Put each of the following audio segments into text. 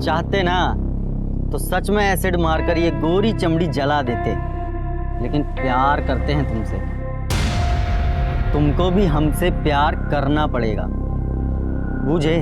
चाहते ना तो सच में एसिड मारकर ये गोरी चमड़ी जला देते, लेकिन प्यार करते हैं तुमसे। तुमको भी हमसे प्यार करना पड़ेगा, बूझे?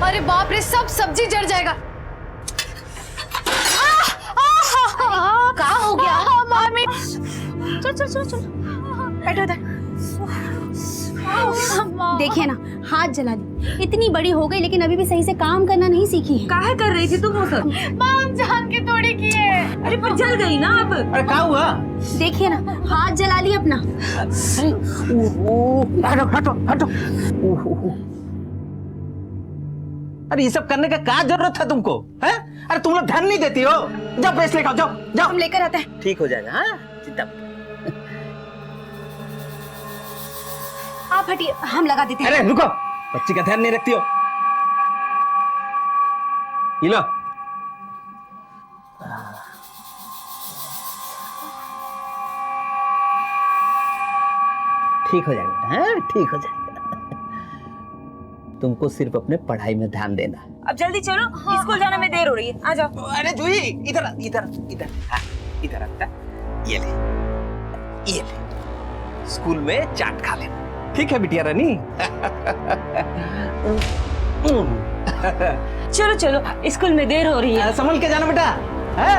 अरे बाप रे, सब सब्जी जड़ जाएगा। क्या हो गया? मामी, चल चल चल चल, बैठो इधर। देखिए ना, हाथ जला दी। इतनी बड़ी हो गई लेकिन अभी भी सही से काम करना नहीं सीखी है। काहे कर रही थी तुम वो सब? माम जान के थोड़ी की है। अरे पर जल गई ना अब। अरे क्या हुआ? देखिए ना, हाथ जला ली अपना। हटो हटो हटो। अरे ये सब करने का क्या जरूरत है तुमको? है? अरे तुम लोग ध्यान नहीं देती हो। जाओ प्रेस लेकर जाओ जाओ। हम लेकर आते हैं। ठीक हो जाएगा। हाँ, चिंता मत। आप हटिए, हम लगा देते हैं। अरे रुको, बच्ची का ध्यान नहीं रखती हो। ये लो। ठीक हो जाएगा बेटा। हाँ, ठीक हो जाएगा। तुमको सिर्फ अपने पढ़ाई में ध्यान देना। अब जल्दी चलो, स्कूल जाने में देर हो रही है। आ जाओ। अरे जूही, इधर इधर इधर। हाँ, इधर आता। ये ले, ये ले। स्कूल में चाट खा लेना। ठीक है बिटिया रानी। चलो चलो, स्कूल में देर हो रही है। संभल के जाना बेटा। है?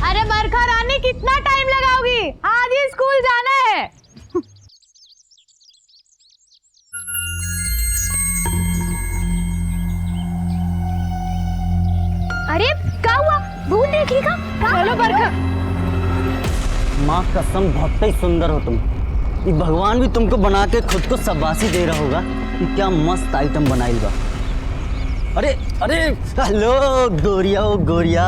अरे बरखा रानी, कितना टाइम लगाओगी? आज ही स्कूल जाना है। अरे क्या हुआ? भूत देखिएगा। चलो बरखा। माँ कसम, बहुत ही सुंदर हो तुम। ये भगवान भी तुमको बना के खुद को शाबाशी दे रहा होगा कि क्या मस्त आइटम बनाई बा। अरे अरे हेलो गोरिया, ओ गोरिया।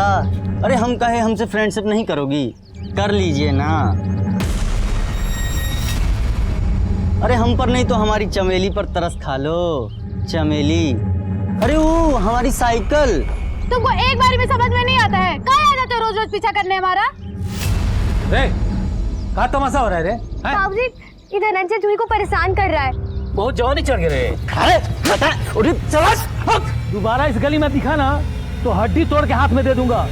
अरे हम कहे हमसे फ्रेंडशिप नहीं करोगी? कर लीजिए ना। अरे हम पर नहीं तो हमारी चमेली पर तरस खा लो। चमेली। अरे वो हमारी साइकिल। तुमको एक बार भी समझ में नहीं आता है? कहाँ आ जाते हो रोज रोज पीछा करने हमारा? रे, क्या तमाशा हो रहा है रे? बाबूजी, इधर धनंजय जूही को परेशान कर रहा है। बहुत जवानी चढ़ गए रे। अरे बता, अरे चला। दोबारा इस गली में दिखा ना तो हड्डी तोड़ के हाथ में दे दूंगा।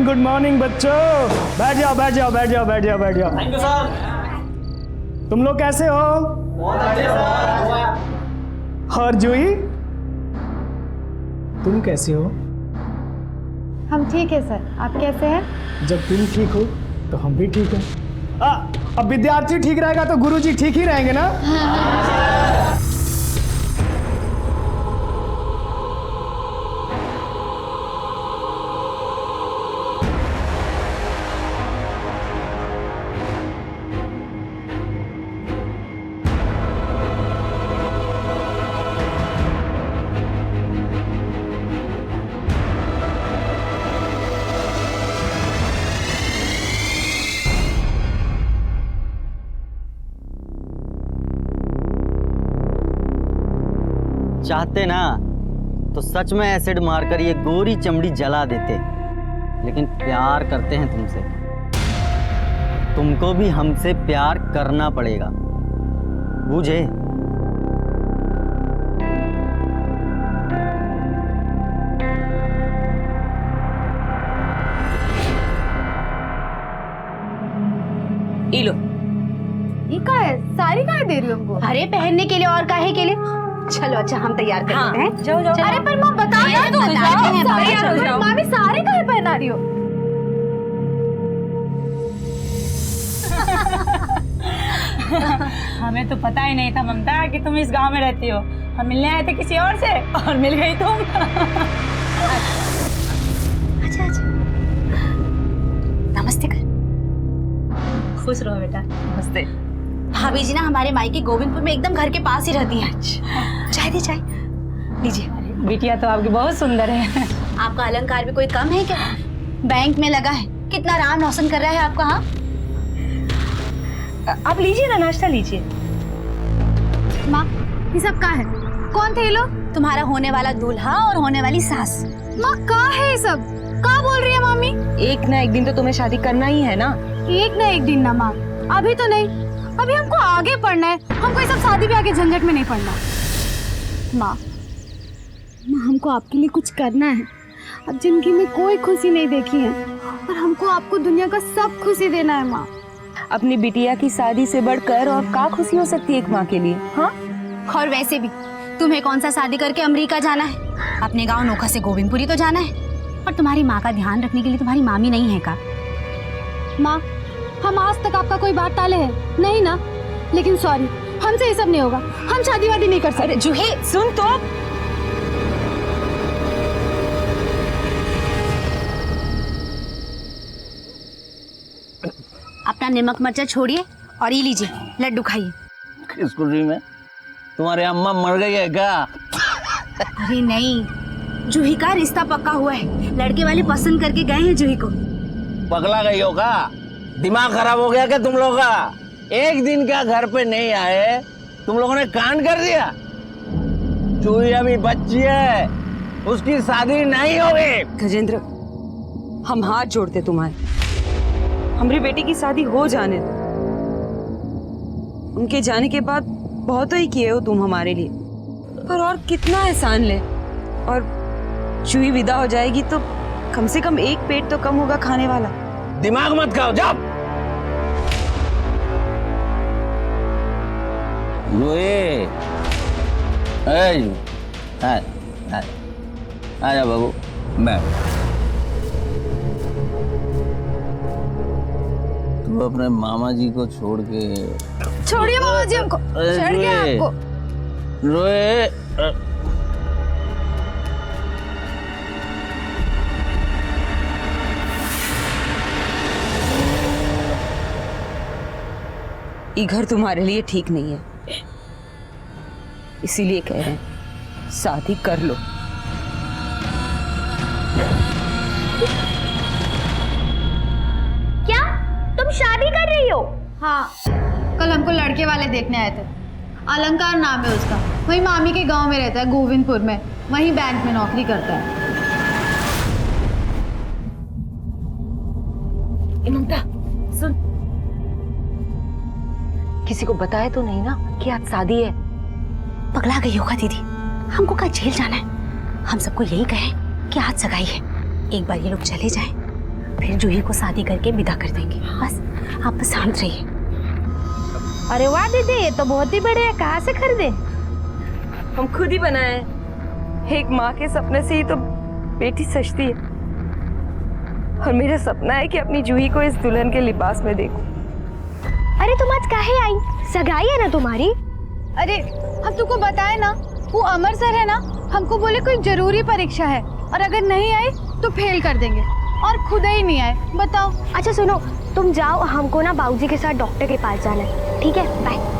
गुड मॉर्निंग बच्चों। बैठ जाओ बैठ जाओ बैठ जाओ बैठ जाओ बैठ जाओ। Thank you sir. तुम लोग कैसे हो? बहुत अच्छे सर। और जूही, तुम कैसे हो? हम ठीक है सर, आप कैसे हैं? जब तुम ठीक हो तो हम भी ठीक हैं। अब विद्यार्थी ठीक रहेगा तो गुरुजी ठीक ही रहेंगे ना? चाहते ना तो सच में एसिड मारकर ये गोरी चमड़ी जला देते, लेकिन प्यार करते हैं तुमसे। तुमको भी हमसे प्यार करना पड़ेगा, बूझे? ई लो। ये का है? साड़ी का दे रही हो हमको? अरे पहनने के लिए और काहे के लिए? चलो अच्छा हम तैयार कर देते हैं। जाओ जाओ। अरे पर माँ बता तैयार तो हो जाओ, तैयार हो जाओ। मामी साड़ी का पहना रही हो? हमें तो पता ही नहीं था ममता कि तुम इस गांव में रहती हो। हम मिलने आए थे किसी और से और मिल गई तुम। अच्छा अच्छा, नमस्ते कर। खुश रहो बेटा। नमस्ते। भाभी जी ना हमारे मायके गोविंदपुर में एकदम घर के पास ही रहती हैं। चाय दे चाय, लीजिए। बिटिया तो आपकी बहुत सुंदर है। आपका अलंकार भी कोई कम है क्या? बैंक में लगा है, कितना नाम रोशन कर रहा है आपका। हाँ आप लीजिए ना, नाश्ता लीजिए। माँ ये सब का है? कौन थे ये लोग? तुम्हारा होने वाला दूल्हा और होने वाली सास। माँ का है ये सब? का बोल रही है मामी? एक ना एक दिन तो तुम्हें शादी करना ही है ना। एक ना एक दिन ना माँ, अभी तो नहीं, अभी हमको आगे पढ़ना है। हमको ये सब शादी ब्याह के झंझट में नहीं पड़ना। माँ हमको आपके लिए कुछ करना है। अब जिंदगी में कोई खुशी नहीं देखी है और हमको आपको दुनिया का सब खुशी देना है माँ। अपनी बिटिया की शादी से बढ़कर और क्या खुशी हो सकती है एक माँ के लिए। हाँ, और वैसे भी तुम्हें कौन सा शादी करके अमेरिका जाना है? अपने गांव नोखा से गोविंदपुरी तो जाना है। और तुम्हारी माँ का ध्यान रखने के लिए तुम्हारी मामी नहीं है का? माँ हम आज तक आपका कोई बात टाले है नहीं ना, लेकिन सॉरी, हमसे ये सब नहीं होगा। हम शादी वादी नहीं कर सकते। अरे जूही सुन तो। अपना नमक मिर्चा छोड़िए और ये लीजिए लड्डू खाइए। किस खुशी में? तुम्हारे अम्मा मर गई है क्या? अरे नहीं, जूही का रिश्ता पक्का हुआ है। लड़के वाले पसंद करके गए हैं जूही को। पगला गई हो का? दिमाग खराब हो गया क्या तुम लोगों का? एक दिन क्या घर पे नहीं आए, तुम लोगों ने कांड कर दिया। चूही अभी बच्ची है, उसकी शादी नहीं होगी। गजेंद्र, हम हाथ जोड़ते तुम्हारे, हमारी बेटी की शादी हो जाने दो। उनके जाने के बाद बहुत ही किए हो तुम हमारे लिए, पर और कितना एहसान ले। और चूही विदा हो जाएगी तो कम से कम एक पेट तो कम होगा खाने वाला। दिमाग मत खाओ, जाओ। आजा बाबू, मैं तू अपने मामा जी को छोड़ के। छोड़िए मामा जी हमको, छेड़ के आपको। रोए ये घर तुम्हारे लिए ठीक नहीं है, इसीलिए कह रहे हैं शादी कर लो। क्या तुम शादी कर रही हो? हाँ, कल हमको लड़के वाले देखने आए थे। अलंकार नाम है उसका, वही मामी के गांव में रहता है, गोविंदपुर में। वही बैंक में नौकरी करता है। ममता सुन, किसी को बताया तो नहीं ना कि आज शादी है? पगला गई होगा दीदी, हमको कल जेल जाना है। हम सबको यही कहें कि आज सगाई है, एक बार ये लोग चले जाएं, फिर जूही को शादी करके विदा कर देंगे। बस आप बस शांत रहिए। अरे वाह दीदी, ये तो बहुत ही बढ़िया। कहाँ से खरीदे? हम खुद ही बनाए। एक माँ के सपने से ही तो बेटी सजती है, और मेरा सपना है कि अपनी जूही को इस दुल्हन के लिबास में देखूं। अरे तुम आज काहे आई? सगाई है ना तुम्हारी? अरे हम तुमको बताए ना, वो अमर सर है ना, हमको बोले कोई जरूरी परीक्षा है और अगर नहीं आए तो फेल कर देंगे, और खुद ही नहीं आए। बताओ। अच्छा सुनो, तुम जाओ, हमको ना बाबूजी के साथ डॉक्टर के पास जाना है। ठीक है, बाय।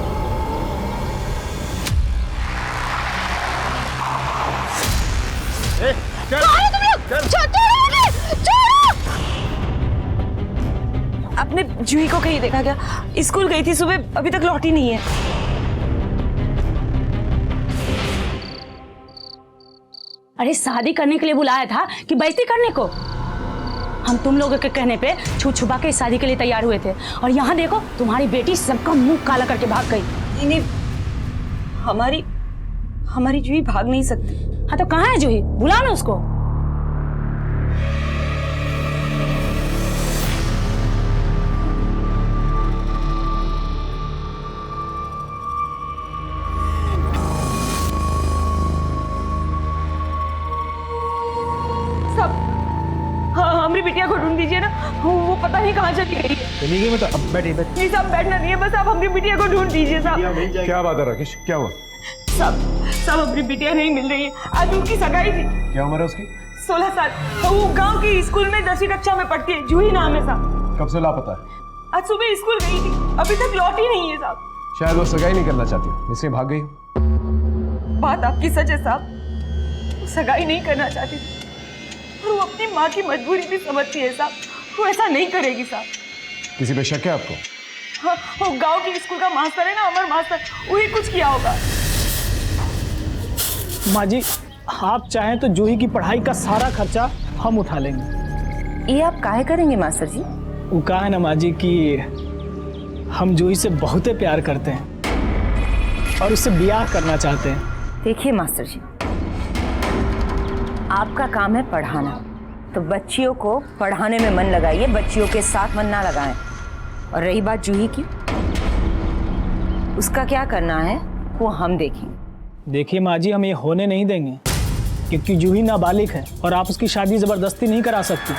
आपने जूही को कहीं देखा क्या? स्कूल गई थी सुबह, अभी तक लौटी नहीं है। अरे शादी करने के लिए बुलाया था कि बेइज्जती करने को? हम तुम लोगों के कहने पे छुप छुपा के शादी के लिए तैयार हुए थे, और यहाँ देखो तुम्हारी बेटी सबका मुंह काला करके भाग गई। नहीं, हमारी जूही भाग नहीं सकती। हाँ तो कहाँ है जूही? बुला ना उसको। हमारी बिटिया को ढूंढ दीजिए ना, वो पता नहीं कहाँ चली गई है। चली गई मतलब? अब बैठिए नहीं साहब, बैठना नहीं है, बस आप हमारी बिटिया को ढूंढ दीजिए साहब। क्या बात है राकेश, क्या हुआ? साहब हमारी बिटिया नहीं मिल रही है। आज उनकी सगाई थी। क्या उम्र है उसकी? 16 साल। वो गांव की स्कूल में 10वीं कक्षा में पढ़ती है, जूही नाम है साहब। कब से लापता है? आज सुबह स्कूल गई थी, अभी तक लौटी नहीं है साहब। शायद वो सगाई नहीं करना चाहती, इसलिए भाग गई। बात आपकी सच है साहब, वो सगाई नहीं करना चाहती थी, और वो अपनी माँ की मजबूरी भी समझती है साहब। वो ऐसा नहीं करेगी साहब। किसी पे शक है आपको? हाँ, वो गांव की स्कूल का मास्टर है ना, अमर मास्टर, वही कुछ किया होगा। माँ जी, आप चाहें तो जूही की पढ़ाई का सारा खर्चा हम उठा लेंगे। ये आप काहे करेंगे मास्टर जी? वो कहा है ना माँ जी कि हम जूही से बहुत प्यार करते हैं और उससे ब्याह करना चाहते हैं। देखिए मास्टर जी, आपका काम है पढ़ाना, तो बच्चियों को पढ़ाने में मन लगाइए, बच्चियों के साथ मन ना लगाएं। और रही बात जूही की, उसका क्या करना है वो हम देखेंगे। देखिए माँ जी, हम ये होने नहीं देंगे, क्योंकि जूही नाबालिग है और आप उसकी शादी जबरदस्ती नहीं करा सकती।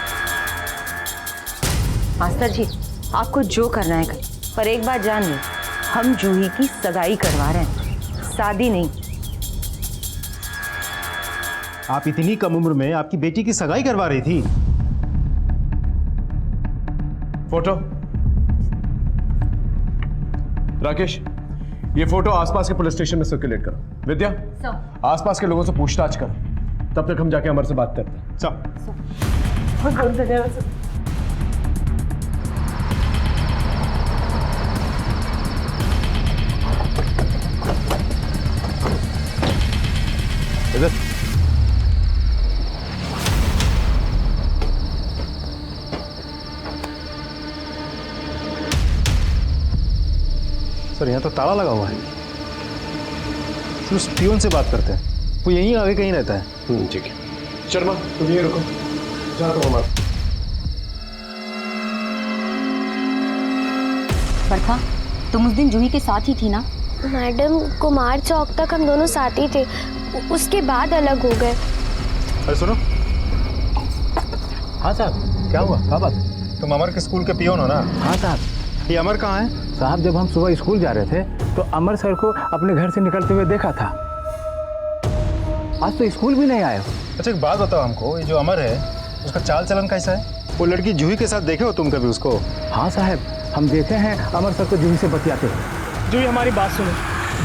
मास्टर जी, आपको जो करना है करें, पर एक बात जानिए, हम जूही की सगाई करवा रहे हैं, शादी नहीं। आप इतनी कम उम्र में आपकी बेटी की सगाई करवा रही थी? फोटो राकेश, ये फोटो आसपास के पुलिस स्टेशन में सर्कुलेट करो। विद्या, आसपास के लोगों से पूछताछ करो, तब तक हम जाके अमर से बात करते हैं। सब इधर। सर, यहाँ तो ताला लगा हुआ है। उस पियोन से बात करते हैं, वो यहीं आगे कहीं रहता है। ठीक है, शर्मा तुम यहीं रुको, जा तो हमारा। बरखा, तुम उस दिन जूही के साथ ही थी ना? मैडम, कुमार चौक तक हम दोनों साथ ही थे, उसके बाद अलग हो गए। अरे सुनो। हाँ साहब, क्या हुआ? क्या बात? तुम अमर के स्कूल के पियोन हो ना? हाँ साहब। ये अमर कहाँ है? साहब, जब हम सुबह स्कूल जा रहे थे तो अमर सर को अपने घर से निकलते हुए देखा था। आज तो स्कूल भी नहीं आए। अच्छा एक बात बताओ हमको, ये जो अमर है उसका चाल चलन कैसा है? वो लड़की जूही के साथ देखे हो तुम कभी उसको? हाँ साहब, हम देखे हैं अमर सर को जूही से बतियाते हुए। जूही हमारी बात सुनो।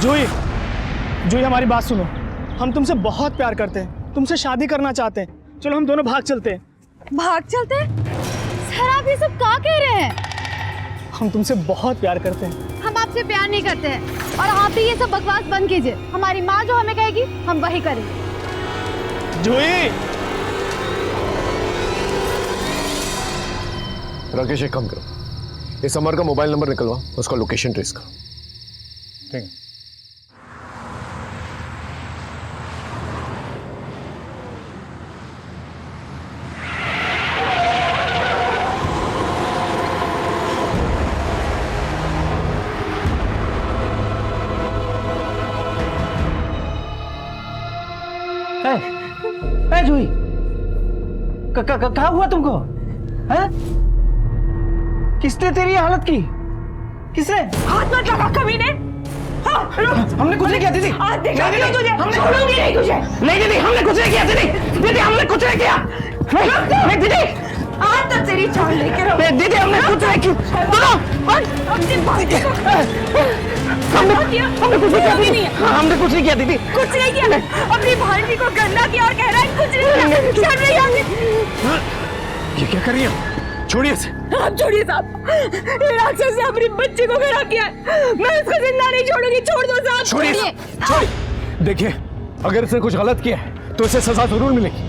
जूही हमारी बात सुनो, हम तुमसे बहुत प्यार करते हैं, तुमसे शादी करना चाहते हैं। चलो हम दोनों भाग चलते हैं। भाग चलते हैं? सर, आप ये सब क्या कह रहे हैं? हम तुमसे बहुत प्यार करते हैं। हम आपसे प्यार नहीं करते हैं, और आप भी ये सब बकवास बंद कीजिए। हमारी माँ जो हमें कहेगी हम वही करेंगे। जूही! राकेश, एक काम करो, इस अमर का मोबाइल नंबर निकलवा, उसका लोकेशन ट्रेस करो। ठीक है। जूही, क्या हुआ तुमको? हैं? किसने तेरी हालत की? किसने? हाथ मत लगा कमीने। हाँ, हमने कुछ नहीं किया दीदी। आज देखा नहीं, तुझे, हमने छोड़ूंगी नहीं तुझे। नहीं दीदी, हमने कुछ नहीं किया दीदी। दीदी, हमने कुछ नहीं किया। नहीं दीदी, आज तक तेरी जान लेके रहो। नहीं दीदी, हमने कुछ नहीं किया। अपनी भाभी को हमने कुछ नहीं किया। हमने कुछ नहीं किया दीदी। कुछ नहीं किया, अपनी भाभी को गंदा किया और कह रहा है कुछ नहीं किया। शर्म नहीं आती? ये क्या कर रही है? छोड़िए इसे। आप छोड़िए साहब, ये राक्षस ने अपनी बच्ची को गिरा किया है। मैं इसको जिंदा नहीं छोड़ूंगी। छोड़ दो साहब, छोड़िए। देखिए, अगर इसने कुछ गलत किया है तो इसे सजा जरूर मिलेगी।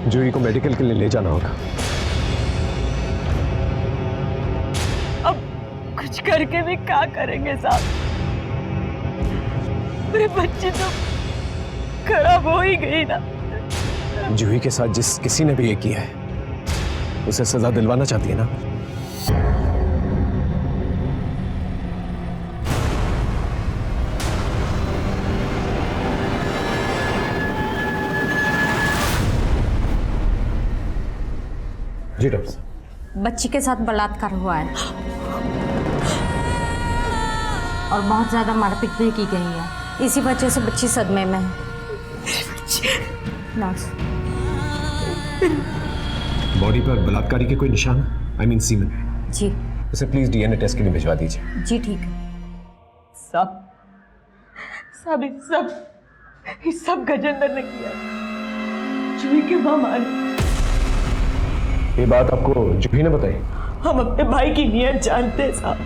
जूही को मेडिकल के लिए ले जाना होगा। अब कुछ करके भी क्या करेंगे साहब? मेरे बच्चे तो खराब हो ही गई ना। जूही के साथ जिस किसी ने भी ये किया है उसे सजा दिलवाना चाहती है ना? जी डॉक्टर साहब। बच्ची के साथ बलात्कार हुआ है और बहुत ज्यादा मारपीट भी की गई है। इसी वजह से बच्ची सदमे में है। नर्स, बॉडी पर बलात्कारी के कोई निशान? आई मीन सीमेन? जी उसे प्लीज डीएनए टेस्ट के लिए भिजवा दीजिए। जी ठीक है। सब ये सब गजेंद्र ने किया। जूही के मामा ने। ये बात आपको जूही ने बताई? हम अपने भाई की नीयत जानते हैं साहब।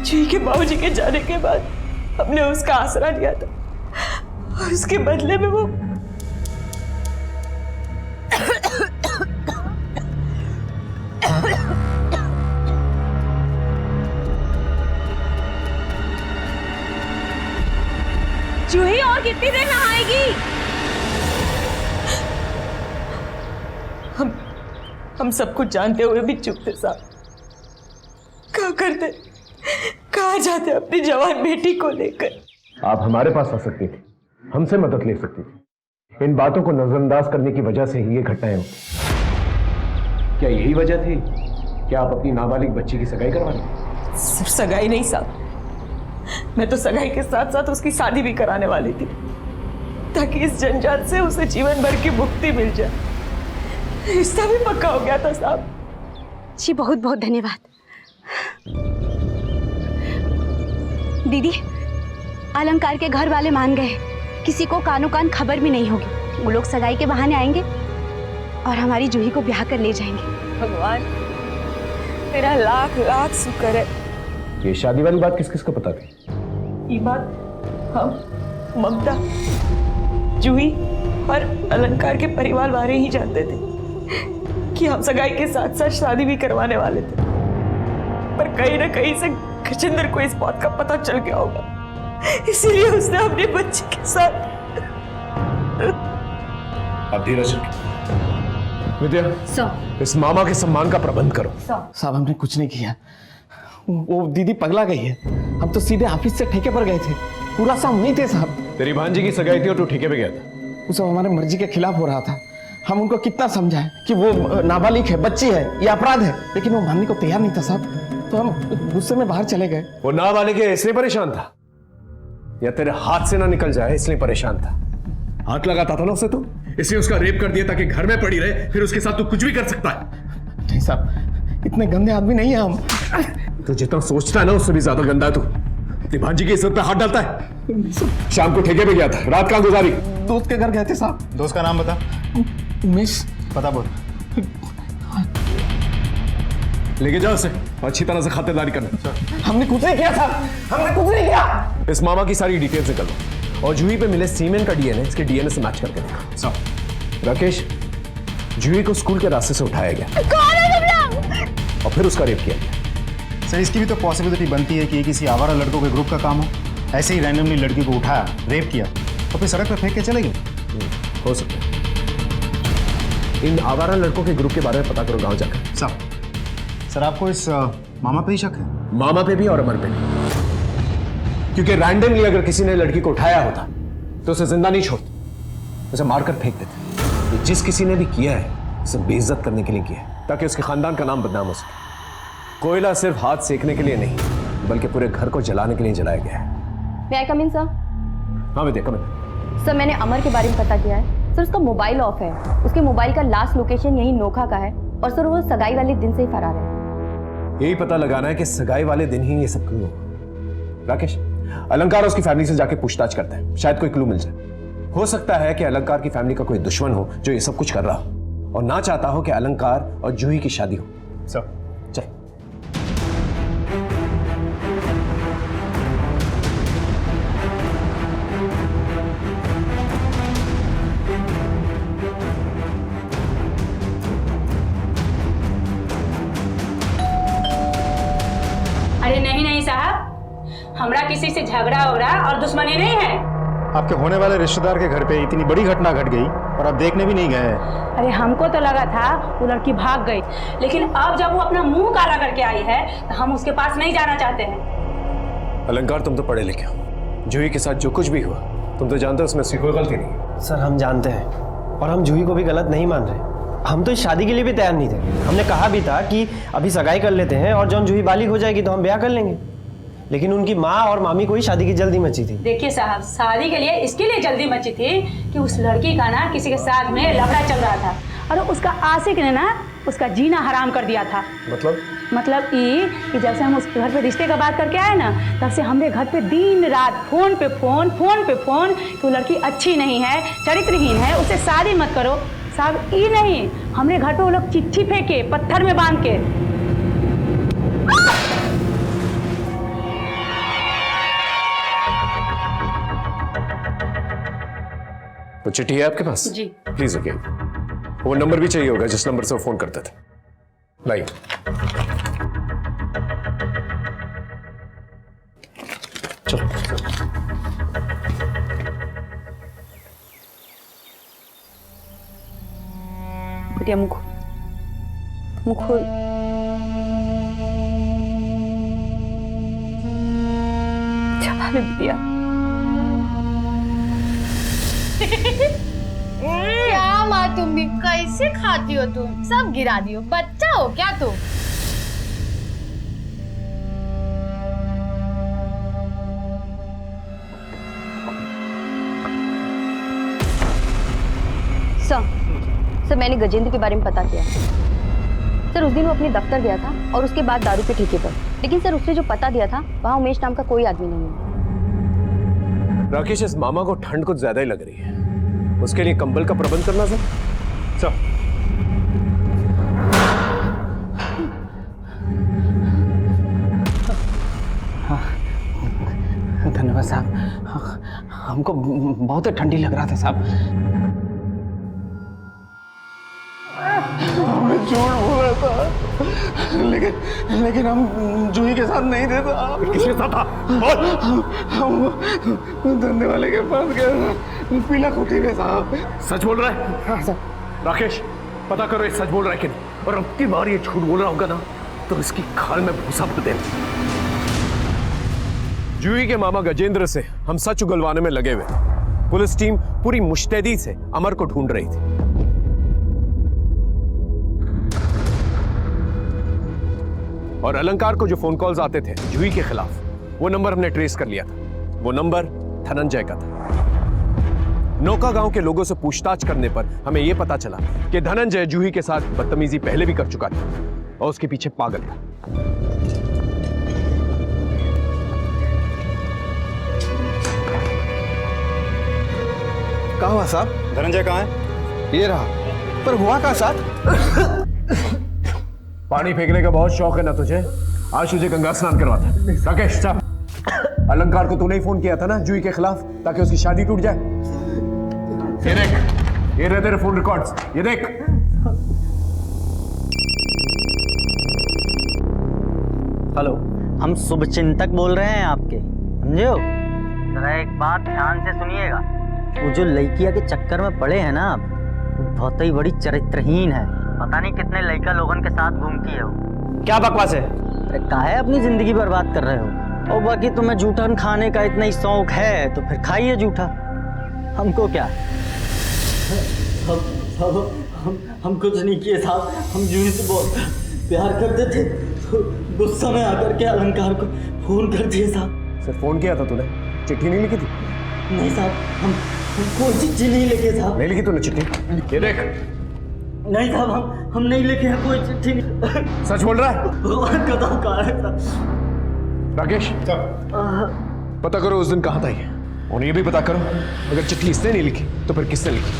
जूही के बाबूजी के जाने के बाद हमने उसका आसरा लिया था और उसके बदले में वो जूही और कितनी देर नहाएगी? हम सब कुछ जानते हुए भी चुप थे साहब। क्या करते, कहाँ जाते अपनी जवान बेटी को लेकर? आप हमारे पास आ सकती थी, हमसे मदद ले सकती थी। इन बातों को नजरअंदाज करने की वजह से ही ये घटनाएं हुई। क्या यही वजह थी कि आप अपनी नाबालिग बच्ची की सगाई करवा ली? सिर्फ सगाई नहीं साहब, मैं तो सगाई के साथ साथ उसकी शादी भी कराने वाली थी ताकि इस जंजाल से उसे जीवन भर की मुक्ति मिल जाए। रिश्ता भी पक्का हो गया था साहब। जी बहुत बहुत धन्यवाद। दीदी, अलंकार के घर वाले मान गए। किसी को कानो कान खबर भी नहीं होगी। वो लोग सगाई के बहाने आएंगे और हमारी जूही को ब्याह कर ले जाएंगे। भगवान तेरा लाख लाख शुक्र है। ये शादी वाली बात किस किस को पता थी? ये बात हम, ममता, जूही और अलंकार के परिवार वाले ही जानते थे कि हम सगाई के साथ साथ शादी भी करवाने वाले थे। पर कहीं ना कहीं से गजेंद्र को इस बात का पता चल गया होगा, इसीलिए उसने अपने बच्चे के साथ। अब धीरज रखिए। विद्या, इस मामा के सम्मान का प्रबंध करो। साहब हमने कुछ नहीं किया। वो दीदी पगला गई है। हम तो सीधे ऑफिस से ठेके पर गए थे। पूरा साहब नहीं थे साहब। तेरी भांजी की सगाई थी और तू ठेके पे गया था। वो सब हमारे मर्जी के खिलाफ हो रहा था। हम उनको कितना समझाएं कि वो नाबालिग है, बच्ची है, ये अपराध है, लेकिन वो मानने को तैयार नहीं था साहब। तो हम गुस्से में बाहर चले गए। वो नाबालिग है इसलिए परेशान था या तेरे हाथ से ना निकल जाए इसलिए परेशान था? हाथ लगाता था ना उसे तो, इसलिए उसका रेप कर दिया ताकि घर में पड़ी रहे, फिर उसके साथ तू कुछ भी कर सकता है। नहीं साहब, इतने गंदे आदमी नहीं है हम। तो जितना सोचता है ना उससे भी ज्यादा गंदा है तू। अपनी भांजी की इज्जत पे हाथ डालता है। शाम को ठेके पे गया था, रात कहाँ गुजारी? दोस्त के घर गए थे साहब। दोस्त का नाम बता। उमेश। पता बोल। लेके जाओ उसे, अच्छी तरह से खातिरदारी करना। हमने कुछ नहीं किया साहब, हमने कुछ नहीं किया। इस मामा की सारी डिटेल्स निकालो और जूही पे मिले सीमेन का डीएनए इसके डीएनए से मैच करके देखो। राकेश, जूही को स्कूल के रास्ते से उठाया गया और फिर उसका रेप किया गया। सर इसकी भी तो पॉसिबिलिटी बनती है कि ये किसी आवारा लड़कों के ग्रुप का काम हो। ऐसे ही रैंडमली लड़की को उठाया, रेप किया तो फिर सड़क पर फेंक के चले गए। हो सकता है। इन आवारा लड़कों के ग्रुप के बारे में पता करो गांव जाकर। सर आपको इस मामा पे ही शक है? मामा पे भी और अमर पे भी, क्योंकि रैंडमली अगर किसी ने लड़की को उठाया होता तो उसे जिंदा नहीं छोड़ते, उसे मारकर फेंक देते। ये जिस किसी ने भी किया है उसे बेइज्जत करने के लिए किया है ताकि उसके खानदान का नाम बदनाम हो सके। कोयला सिर्फ हाथ सेकने के लिए नहीं बल्कि पूरे घर को जलाने के लिए जलाया गया है। May I come in, sir? हाँ विद्या, कम इन। सर मैंने अमर के बारे में पता किया है। सर उसका मोबाइल ऑफ है। उसके मोबाइल का लास्ट लोकेशन यही नोखा का है और सर वो सगाई वाले दिन से ही फरार है। यही पता लगाना है कि सगाई वाले दिन ही ये सब क्यों हुआ। राकेश, अलंकार उसकी फैमिली से जाके पूछताछ करते हैं, शायद कोई क्लू मिल जाए। हो सकता है कि अलंकार की फैमिली का कोई दुश्मन हो जो ये सब कुछ कर रहा हो और ना चाहता हो कि अलंकार और जूही की शादी हो। सर चल। नहीं साहब, हमरा किसी से झगड़ा वगड़ा और दुश्मनी नहीं है। आपके होने वाले रिश्तेदार के घर पे इतनी बड़ी घटना घट गई और आप देखने भी नहीं गए। अरे हमको तो लगा था वो लड़की भाग गई, लेकिन अब जब वो अपना मुंह काला करके आई है तो हम उसके पास नहीं जाना चाहते हैं। अलंकार, तुम तो पढ़े लिखे हो। जूही के साथ जो कुछ भी हुआ तुम तो जानते हो उसमें उसकी कोई गलती नहीं। सर हम जानते हैं और हम जूही को भी गलत नहीं मान रहे। हम तो इस शादी के लिए भी तैयार नहीं थे। हमने कहा भी था कि अभी सगाई कर लेते हैं और जब जूही बालिग हो जाएगी तो हम ब्याह कर लेंगे, लेकिन उनकी माँ और मामी को ही शादी की जल्दी मची थी। देखिए साहब, शादी के लिए इसके लिए जल्दी मची थी कि उस लड़की का ना किसी के साथ में लफड़ा चल रहा था और उसका आशिक ने ना उसका जीना हराम कर दिया था। मतलब ये कि जब से हम उस घर पे रिश्ते का बात करके आए ना, तब से हमरे घर पे दिन रात फोन पे फोन कि वो लड़की अच्छी नहीं है, चरित्रहीन है, उससे शादी मत करो। साहब ये नहीं, हमरे घर पे वो लोग चिट्ठी फेंके पत्थर में बांध के। वो चिट्ठी है आपके पास? जी। प्लीज ओके, वो नंबर भी चाहिए होगा जिस नंबर से वो फोन करते थे। लाइए। चलो बिटिया मुख चला ले बिटिया। क्या माँ तुम भी कैसे खाती हो? तुम सब गिरा दियो, बच्चा हो क्या तुम? सर मैंने गजेंद्र के बारे में पता किया। सर उस दिन वो अपने दफ्तर गया था और उसके बाद दारू के ठेके पर, लेकिन सर उसने जो पता दिया था वहाँ उमेश नाम का कोई आदमी नहीं है। राकेश, इस मामा को ठंड कुछ ज्यादा ही लग रही है, उसके लिए कंबल का प्रबंध करना सर। धन्यवाद साहब, हमको बहुत ठंडी लग रहा था साहब। हमने झूठ बोला था, लेकिन हम जूही के साथ नहीं थे साहब। किसके साथ था? हम धंधे वाले के पास गए, पीला कुटी में साहब। सच बोल रहा है? हाँ सर। राकेश, पता करो ये सच बोल रहा है कि नहीं, और अब की बार ये झूठ बोल रहा होगा ना तो इसकी खाल में भूसा भर देना। जूही के मामा गजेंद्र से हम सच उगलवाने में लगे हुए। पुलिस टीम पूरी मुस्तैदी से अमर को ढूंढ रही थी। और अलंकार को जो फोन कॉल्स आते थे जूही के खिलाफ, वो नंबर हमने ट्रेस कर लिया था। वो नंबर धनंजय का था। नौका गांव के लोगों से पूछताछ करने पर हमें यह पता चला कि धनंजय जूही के साथ बदतमीजी पहले भी कर चुका था और उसके पीछे पागल था। कहाँ हुआ साहब? धनंजय कहाँ है? ये रहा। पर हुआ कहाँ साहब? पानी फेंकने का बहुत शौक है ना तुझे? आज तुझे गंगा स्नान करवाता। राकेश साहब, अलंकार को तूने ही फोन किया था ना जूही के खिलाफ ताकि उसकी शादी टूट जाए? ये देख, ये रहे तेरे फोन रिकॉर्ड्स, ये देख। हेलो, हम शुभचिंतक बोल रहे हैं आपके, समझे हो? जरा एक बात ध्यान से सुनिएगा। वो जो लड़किया के चक्कर में पड़े हैं ना आप, बहुत ही बड़ी चरित्रहीन है। पता नहीं कितने लड़का लोगन के साथ घूमती है वो। क्या बकवास है? अरे काहे अपनी जिंदगी बर्बाद कर रहे हो? और बाकी तुम्हें जूठन खाने का इतना ही शौक है तो फिर खाइए जूठा, हमको क्या। हम कुछ नहीं किए साहब, हम जूही से बहुत प्यार करते थे तो गुस्सा में आकर के अलंकार को फोन कर दिए साहब। सिर्फ फोन किया था तूने, चिट्ठी नहीं लिखी थी? नहीं साहब, हम कोई चिट्ठी नहीं लिखे साहब। नहीं लिखी तूने चिट्ठी? ये देख। नहीं साहब, हम नहीं लिखे हैं कोई चिट्ठी नहीं। सच बोल रहा है? भगवान का धोखा है साहब। राकेश, पता करो उस दिन कहाँ था ये, और ये भी पता करो अगर चिट्ठी इसने नहीं लिखी तो फिर किसने लिखी।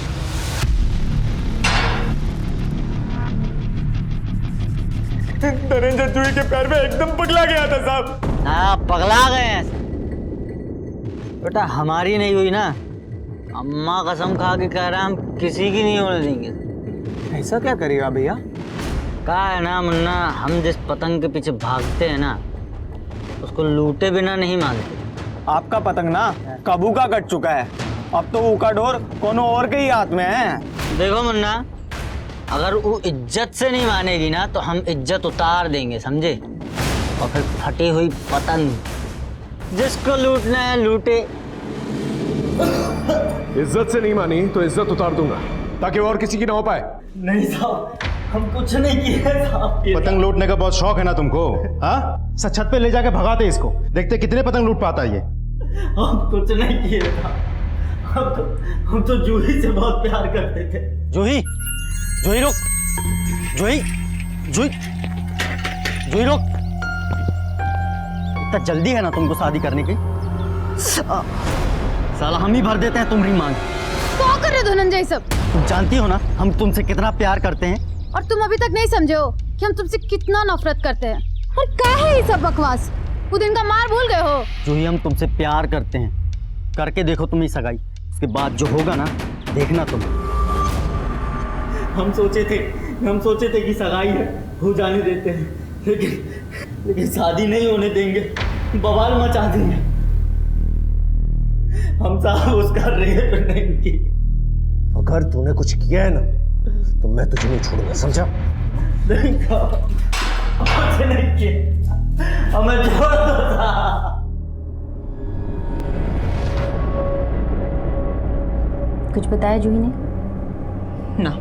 धनंजय जूही के पैर में एकदम पगला गया था साहब। हाँ, पगला गए हैं बेटा। हमारी नहीं हुई ना, अम्मा कसम खा के कह रहा हम किसी की नहीं होने देंगे। ऐसा क्या करेगा भैया? कहा है ना मुन्ना, हम जिस पतंग के पीछे भागते हैं ना उसको इसको लूटे बिना नहीं मानते। आपका पतंग ना काबू का कट चुका है, अब तो उसका डोर कोनो और के ही हाथ में है। देखो मुन्ना, अगर वो इज्जत से नहीं मानेगी ना तो हम इज्जत उतार देंगे, समझे? और फिर फटी हुई पतंग, जिसको लूटना है लूटे। इज्जत से नहीं मानी तो इज्जत उतार दूंगा, ताकि और किसी की ना हो पाए। नहीं साहब, हम कुछ नहीं किए साहब। पतंग लूटने का बहुत शौक है ना तुमको? हाँ, छत पे ले जाके भगाते इसको, देखते कितने पतंग लूट पाता है ये। हम कुछ नहीं किए था, हम तो जूही से बहुत प्यार करते थे। जूही, जूही रुक, जूही, जूही, जूही रुक। इतना जल्दी है ना तुमको शादी करने की? साला हम ही भर देते हैं तुम्हारी मांग। क्या कर रहे हो धनंजय सब? तुम जानती हो ना हम तुमसे कितना प्यार करते हैं। और तुम अभी तक नहीं समझे हो कि हम तुमसे कितना नफरत करते हैं। और क्या है ये सब बकवास? वो दिन का मार भूल गए हो? जूही, हम तुमसे प्यार करते हैं, करके देखो तुम्हें सगाई, उसके बाद जो होगा ना देखना तुम। हम सोचे थे कि सगाई है, हो जाने देते हैं, लेकिन शादी नहीं होने देंगे, बवाल मचा देंगे। हम साहब उसका रेप नहीं की। अगर तूने कुछ किया है ना तो मैं तुझे नहीं छोड़ूंगा, समझा? कुछ नहीं किया, हमें छोड़ दो साहब। कुछ बताया जूही ने? ना,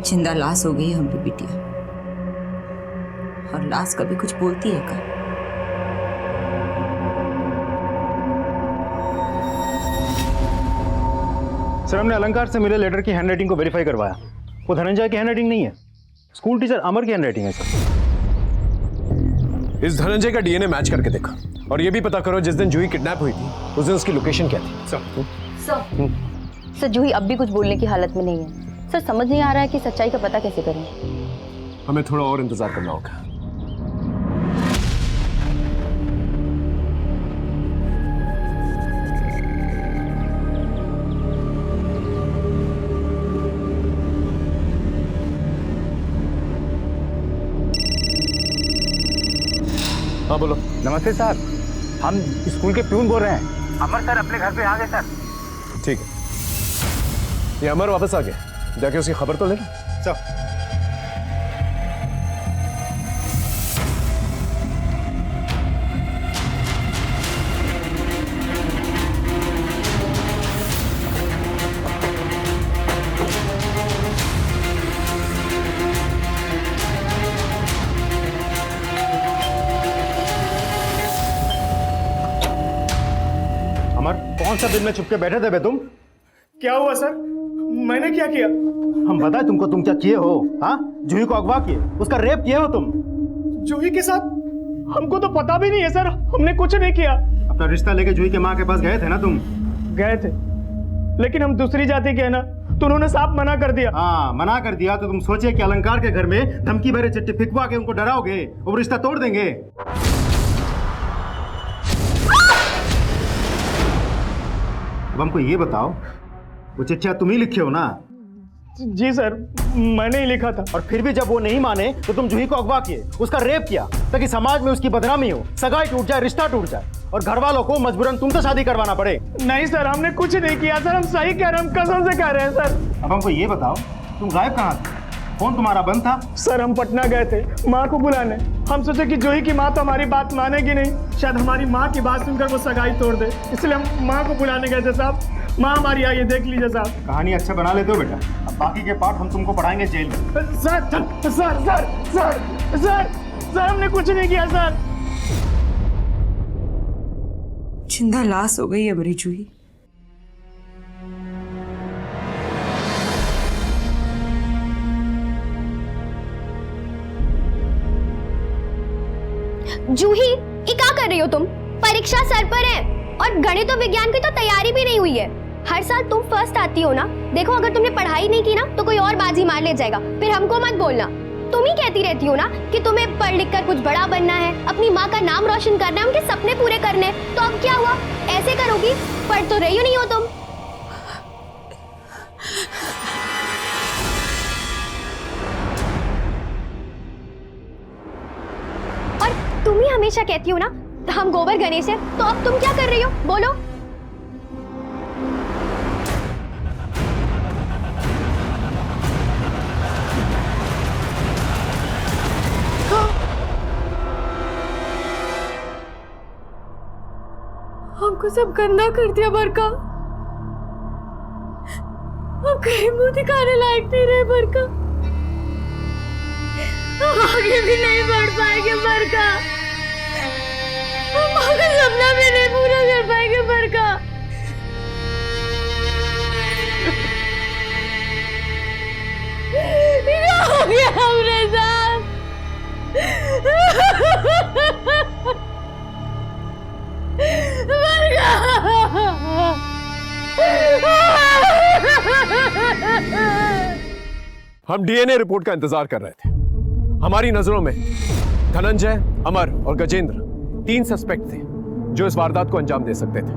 जिंदा लाश हो गई हमारी बिटिया, और लाश कभी कुछ बोलती है का? सर, हमने अलंकार से मिले लेटर की हैंडराइटिंग को वेरीफाई करवाया, वो धनंजय की हैंडराइटिंग नहीं है, स्कूल टीचर अमर की हैंडराइटिंग है सर। इस धनंजय का डीएनए मैच करके देखा, और ये भी पता करो जिस दिन जूही किडनैप हुई थी उस दिन उसकी लोकेशन क्या थी। सर, जूही अब भी कुछ बोलने की हालत में नहीं है। सर, समझ नहीं आ रहा है कि सच्चाई का पता कैसे करें। हमें थोड़ा और इंतजार करना होगा। हाँ बोलो। नमस्ते सर, हम स्कूल के प्यून बोल रहे हैं। अमर सर अपने घर पे आ गए सर। ठीक है, ये अमर वापस आ गया, जाके उसकी खबर तो लेना। सर, अमर, कौन सा दिन में चुपके बैठे थे बे तुम? क्या हुआ सर? मैंने क्या किया? हम बताए तुमको तुम क्या किए हो? हाँ, जूही को अगवा किए, उसका रेप किए हो तुम। जूही के साथ? हमको तो पता भी नहीं है सर, हमने कुछ नहीं किया। अपना रिश्ता लेके जूही के माँ के पास गए थे ना तुम? गए थे, लेकिन हम दूसरी जाति के हैं ना, तो उन्होंने साफ मना कर दिया। हाँ, मना कर दिया तो तुम सोचे कि अलंकार के घर में धमकी भरे चिट्ठी फिकवा के उनको डराओगे, वो रिश्ता तोड़ देंगे। अब हमको ये बताओ, वो चिट्ठिया तुम ही लिखे हो ना? जी सर, मैंने ही लिखा था। और फिर भी जब वो नहीं माने तो तुम जूही को अगवा किए, उसका रेप किया, ताकि समाज में उसकी बदनामी हो, सगाई टूट जाए, रिश्ता टूट जाए, और घर वालों को मजबूरन तुमसे शादी करवाना पड़े। नहीं सर, हमने कुछ नहीं किया सर, हम सही कह रहे हैं, हम कसम से कह रहे हैं सर। अब हमको ये बताओ, तुम गायब कहाँ थे? फोन तुम्हारा बंद था? सर, हम पटना गए थे माँ को बुलाने। हम सोचे कि जूही की माँ तो हमारी बात मानेगी नहीं, शायद हमारी माँ की बात सुनकर वो सगाई तोड़ दे, इसलिए हम माँ को बुलाने गए थे साहब। माँ हमारी आई है, देख लीजिए साहब। कहानी अच्छा बना लेते हो बेटा, अब बाकी के पार्ट हम तुमको पढ़ाएंगे जेल में। Sir sir sir sir sir sir हमने कुछ नहीं किया सर। जिंदा लाश हो गई है मेरी जूही। जूही, ये क्या कर रही हो तुम? परीक्षा सर पर है और गणित और विज्ञान की तो तैयारी भी नहीं हुई है। हर साल तुम फर्स्ट आती हो ना, देखो अगर तुमने पढ़ाई नहीं की ना तो कोई और बाजी मार ले जाएगा, फिर हमको मत बोलना। तुम ही कहती रहती हो ना कि तुम्हें पढ़ लिख कर कुछ बड़ा बनना है, अपनी माँ का नाम रोशन करना है, उनके सपने पूरे करने हैं। तो अब क्या हुआ? ऐसे करोगी? पढ़ तो रही हो नहीं हो तुम। और हमेशा कहती हो ना हम गोबर गणेश है, तो अब तुम क्या कर रही हो बोलो? हमको सब गंदा कर दिया बरका। हम कहीं मुंह दिखाने लायक नहीं रहे बरका। हम आगे भी नहीं बढ़ पाएंगे बरका। हम आगे सपना भी नहीं पूरा कर पाएंगे बरका। क्या हो गया हमरे साथ? हम डीएनए रिपोर्ट का इंतजार कर रहे थे। हमारी नजरों में धनंजय, अमर और गजेंद्र 3 सस्पेक्ट थे जो इस वारदात को अंजाम दे सकते थे।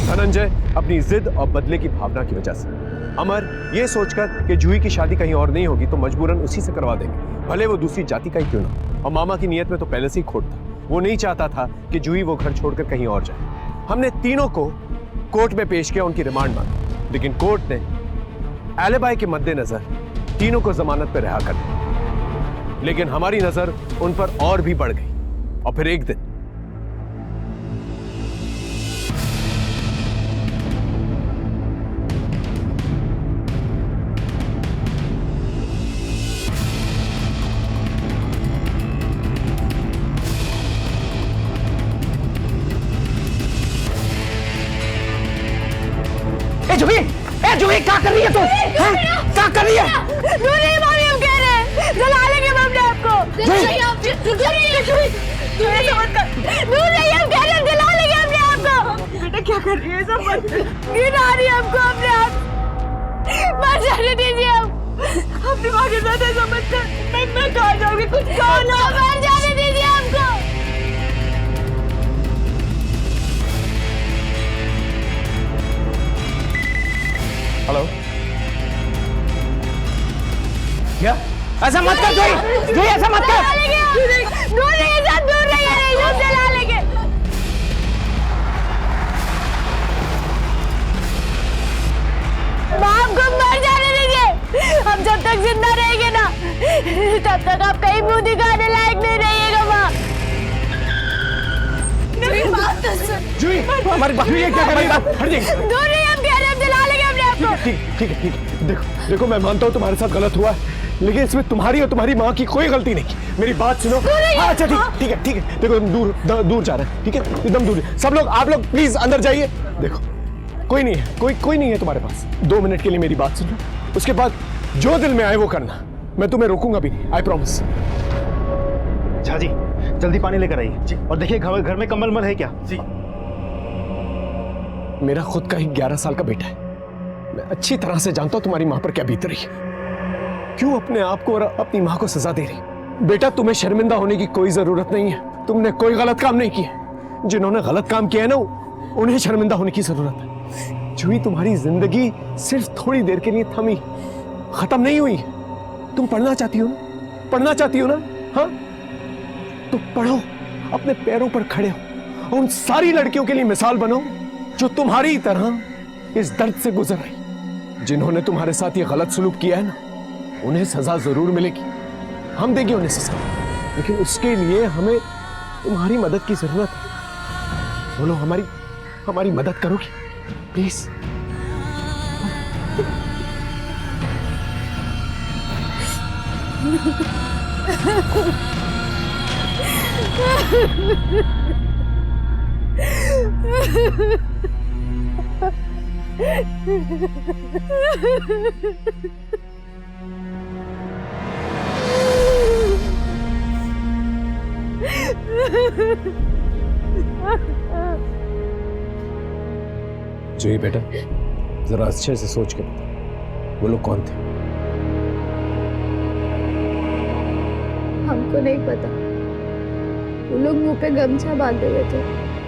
धनंजय अपनी जिद और बदले की भावना की वजह से, अमर ये सोचकर कि जूही की शादी कहीं और नहीं होगी तो मजबूरन उसी से करवा देंगे, भले वो दूसरी जाति का ही क्यों ना। और मामा की नीयत में तो पहले से ही खोट था, वो नहीं चाहता था कि जूही वो घर छोड़कर कहीं और जाए। हमने तीनों को कोर्ट में पेश किया, उनकी रिमांड मांगी, लेकिन कोर्ट ने एलिबाई के मद्देनजर तीनों को जमानत पर रिहा कर दिया। लेकिन हमारी नजर उन पर और भी बढ़ गई और फिर एक दिन जूही क्या कर रही है तू? क्या कर रही है? नहीं मामी, हम कह रहे हैं जला लेंगे हम अपने आप को। दूर रहिए, हम कह रहे हैं जला लेंगे अपने आप को। बेटा क्या कर रही है? सब गिरा रही है हमको अपने आप। मर जाने दीजिए, हम अपनी माँ के साथ ऐसा मत कर। मैं कहा जाऊंगी, कुछ कहो ना, मर जाने दीजिए हमको। हेलो, क्या? ऐसा मत कर जूही, ऐसा मत कर। दूर रहिए सर, दूर रहिए, नहीं जला लेंगे। बाप को मर जाने दीजिए। हम जब तक जिंदा रहेंगे ना, तब तक आप कहीं मुंह दिखाने लायक नहीं रहिएगा माँ। जूही, हमारी बात क्या कर रही है? हट जाइए। दूर रहिए, हम कह रहे हैं जला लेंगे अपने आप को। ठीक है। देखो मैं मानता हूँ तुम्हारे साथ गलत हुआ है, लेकिन इसमें तुम्हारी और तुम्हारी माँ की कोई गलती नहीं। मेरी बात सुनो। हाँ अच्छा ठीक है। देखो दूर जा रहे हैं, ठीक है, एकदम दूर। सब लोग, आप लोग प्लीज अंदर जाइए। देखो कोई नहीं है, कोई नहीं है तुम्हारे पास। 2 मिनट के लिए मेरी बात सुनो, उसके बाद जो दिल में आए वो करना। मैं तुम्हें रोकूंगा भी नहीं, आई प्रॉमिस। झा जी जल्दी पानी लेकर आइए, और देखिए घर में कंबल है क्या? जी। मेरा खुद का ही 11 साल का बेटा है, मैं अच्छी तरह से जानता हूं तुम्हारी मां पर क्या बीत रही है, क्यों अपने आप को और अपनी मां को सजा दे रही। बेटा तुम्हें शर्मिंदा होने की कोई जरूरत नहीं है, तुमने कोई गलत काम नहीं किया। जिन्होंने गलत काम किया है ना, उन्हें शर्मिंदा होने की जरूरत है। जूही तुम्हारी जिंदगी सिर्फ थोड़ी देर के लिए थमी, खत्म नहीं हुई। तुम पढ़ना चाहती हो ना? हाँ तो पढ़ो, अपने पैरों पर खड़े हो और उन सारी लड़कियों के लिए मिसाल बनो जो तुम्हारी तरह इस दर्द से गुजर रही। जिन्होंने तुम्हारे साथ ये गलत सलूक किया है ना, उन्हें सजा जरूर मिलेगी, हम देंगे उन्हें सजा, लेकिन उसके लिए हमें तुम्हारी मदद की जरूरत है। बोलो हमारी मदद करोगी प्लीज? जूही बेटा, जरा अच्छे से सोच के बता, वो लोग कौन थे? हमको नहीं पता, वो लोग मुंह पे गमछा बांधे हुए थे।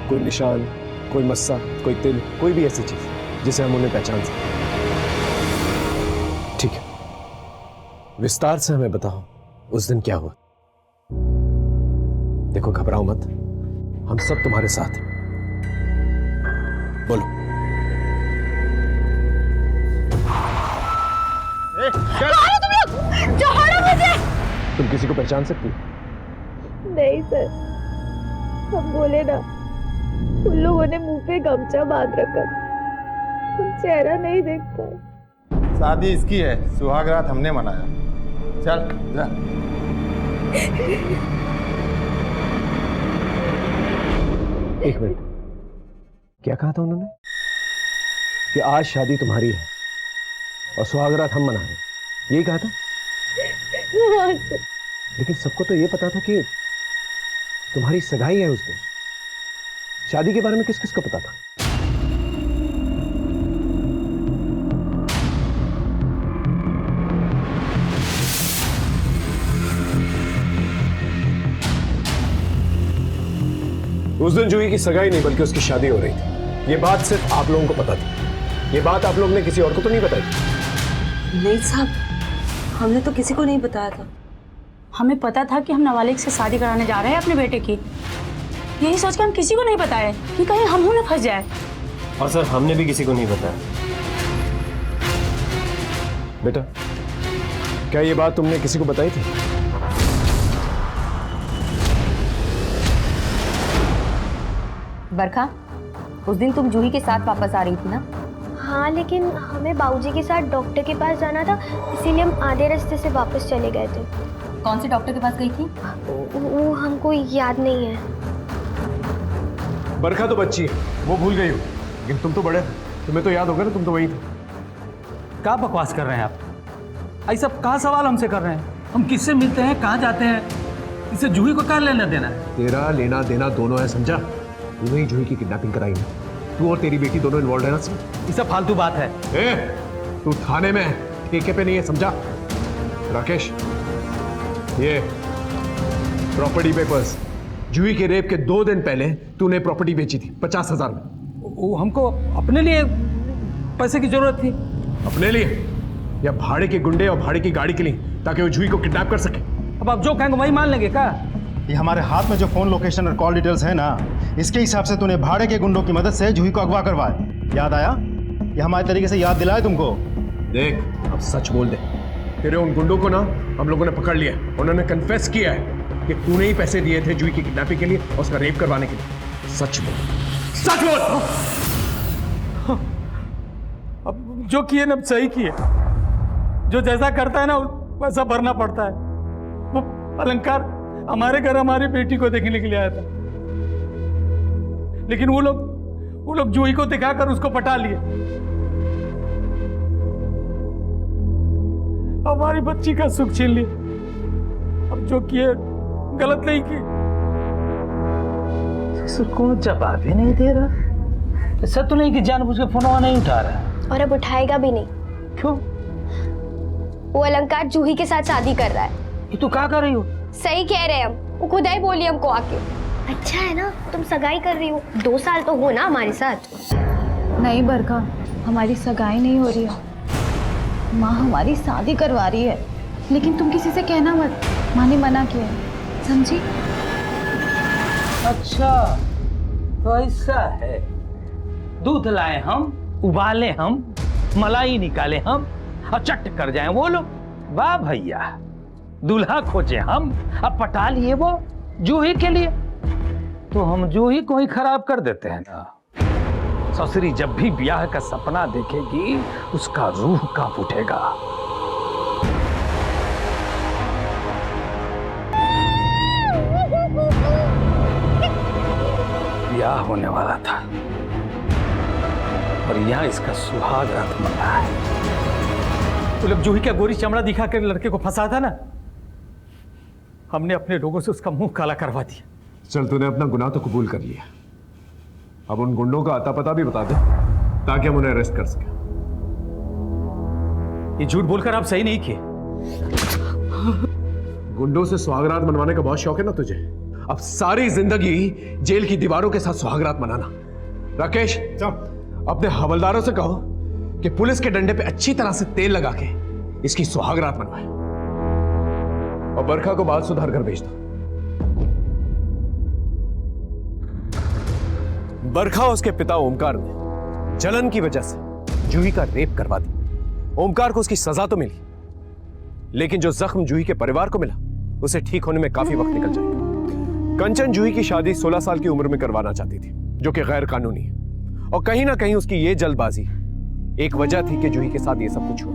कोई निशान, कोई मस्सा, कोई तिल, कोई भी ऐसी चीज जिसे हम उन्हें पहचान सकें? ठीक है, विस्तार से हमें बताओ उस दिन क्या हुआ। देखो घबराओ मत, हम सब तुम्हारे साथ हैं। बोलो। तुम लोग छोड़ो मुझे। तुम किसी को पहचान सकती हो? नहीं सर, हम बोले ना, उन लोगों ने मुंह पे गमछा बांध रखा, हम चेहरा नहीं देख पाए। शादी इसकी है, सुहागरात हमने मनाया। चल जा। एक मिनट, क्या कहा था उन्होंने? कि आज शादी तुम्हारी है और सुहागरात हम मना रहे हैं, यही कहा था? लेकिन सबको तो ये पता था कि तुम्हारी सगाई है उस दिन। शादी के बारे में किस किस को पता था? उस दिन जूही की सगाई नहीं बल्कि उसकी शादी हो रही थी। ये बात सिर्फ आप लोगों को पता थी। ये बात आप लोगों ने किसी और को तो नहीं बताई? नहीं साहब, हमने तो किसी को नहीं बताया था। हमें पता था कि हम नाबालिग से शादी कराने जा रहे हैं अपने बेटे की। यही सोच के हम किसी को नहीं बताए कि कहीं हम न फंस जाए। और सर हमने भी किसी को नहीं बताया। बेटा, क्या ये बात तुमने किसी को बताई थी? बरखा, उस दिन तुम जूही के साथ वापस आ रही थी ना? हाँ, लेकिन हमें बाबूजी के साथ डॉक्टर के पास जाना था, इसीलिए हम आधे रास्ते से वापस चले गए थे। कौन से डॉक्टर के पास गई थी? वो हमको याद नहीं है। बरखा तो बच्ची है, वो भूल गई हो, लेकिन तुम तो बड़े, तुम्हें तो याद होगा ना, तुम तो वहीं थे। क्या बकवास कर रहे हैं आप? ऐसा कहाँ सवाल हमसे कर रहे हैं? हम किससे मिलते हैं, कहाँ जाते हैं, इससे जूही को क्या लेना देना है? तेरा लेना देना दोनों है, समझा? तूने ही जूही की किडनैपिंग कराई है। तू और तेरी बेटी दोनों इन्वॉल्व है ना? ये सब फालतू बात है। तू थाने में ठेके पे नहीं है, समझा? राकेश, ये प्रॉपर्टी पेपर्स, जूही के रेप के 2 दिन पहले तूने प्रॉपर्टी बेची थी 50,000 में। वो हमको अपने लिए पैसे की जरूरत थी। अपने लिए या भाड़े के गुंडे और भाड़े की गाड़ी के लिए, ताकि वो जूही को किडनैप कर सके? अब आप जो कहेंगे वही मान लेंगे क्या? ये हमारे हाथ में जो फोन लोकेशन और कॉल डिटेल्स है ना, इसके हिसाब से तूने भाड़े के गुंडों की मदद से जूही को अगवा करवाया। याद आया? ये हमारे तरीके से याद दिलाए तुमको। देख, अब सच बोल दे। तेरे उन गुंडों को ना हम लोगों ने पकड़ लिया। उन्होंने कन्फेस किया है कि तूने ही पैसे दिए थे जूही की किडनैपिंग के लिए और उसका रेप करवाने के लिए। सच बोल, सच बोल। अब जो किए ना सही किए। जो जैसा करता है ना वैसा भरना पड़ता है। वो अलंकार हमारे घर हमारी बेटी को देखने के लिए आया था, लेकिन वो लोग जूही को दिखाकर उसको पटा लिए। हमारी बच्ची का सुख छीन लिए। अब जो किए गलत नहीं किए। कौन जवाब ही नहीं दे रहा। ऐसा तो नहीं कि जानबूझ के फोन नहीं उठा रहा। और अब उठाएगा भी नहीं। क्यों? वो अलंकार जूही के साथ शादी कर रहा है। ये तू क्या कर रही हो? सही कह रहे हैं हम, वो खुद ही बोली हमको आके। अच्छा है ना, तुम सगाई कर रही हो, 2 साल तो हो ना हमारे साथ। नहीं बरखा, हमारी सगाई नहीं हो रही है। माँ हमारी शादी करवा रही है, लेकिन तुम किसी से कहना मत। माँ ने मना किया है, समझी? अच्छा, तो ऐसा है। दूध लाए हम, उबाले हम, मलाई निकाले हम और चट कर जाए वो लोग। वाह भैया, दूल्हा खोजे हम, अब पटा लिए वो जूही के लिए। तो हम जूही को ही खराब कर देते हैं ना। ससुरी जब भी ब्याह का सपना देखेगी, उसका रूह कांप उठेगा। ब्याह होने वाला था और यहाँ इसका सुहाग रात मना है। तो लोग जूही का गोरी चमड़ा दिखा कर लड़के को फंसा था ना, हमने अपने लोगों से उसका मुंह काला करवा दिया। चल, तूने अपना गुनाह तो कबूल कर लिया। अब उन गुंडों का आता पता भी बता दे ताकि हम उन्हें अरेस्ट कर सकें। ये झूठ बोलकर आप सही नहीं किए। गुंडों से सुहागरात मनवाने का बहुत शौक है ना तुझे? अब सारी जिंदगी जेल की दीवारों के साथ सुहागरात मनाना। राकेश, अपने हवलदारों से कहो कि पुलिस के डंडे पे अच्छी तरह से तेल लगा के इसकी सुहागरात मनवाए और बरखा को बात सुधार कर भेज दो। बरखा उसके पिता ओमकार ने जलन की वजह से जूही का रेप करवा दिया। ओमकार को उसकी सजा तो मिली, लेकिन जो जख्म जूही के परिवार को मिला उसे ठीक होने में काफी वक्त निकल जाएगा। कंचन जूही की शादी 16 साल की उम्र में करवाना चाहती थी, जो कि गैर कानूनी है, और कहीं ना कहीं उसकी ये जल्दबाजी एक वजह थी कि जूही के साथ ये सब कुछ हुआ।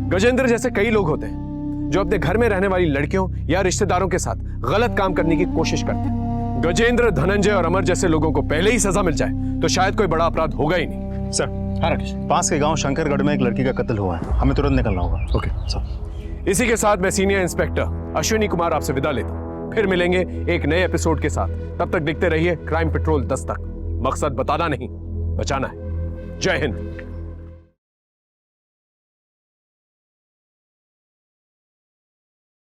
गजेंद्र जैसे कई लोग होते हैं जो अपने घर में रहने वाली लड़कियों या रिश्तेदारों के साथ गलत काम करने की कोशिश करते हैं। गजेंद्र, धनंजय और अमर जैसे लोगों को पहले ही सजा मिल जाए तो शायद कोई बड़ा अपराध होगा ही नहीं। सर, हाँ राकेश, पास के गांव शंकरगढ़ में एक लड़की का कत्ल हुआ है, हमें तुरंत निकलना होगा। Okay sir. इसी के साथ मैं सीनियर इंस्पेक्टर अश्विनी कुमार आपसे विदा लेता हूं। फिर मिलेंगे एक नए एपिसोड के साथ। तब तक देखते रहिए क्राइम पेट्रोल 10 तक। मकसद बताना नहीं, बचाना है। जय हिंद।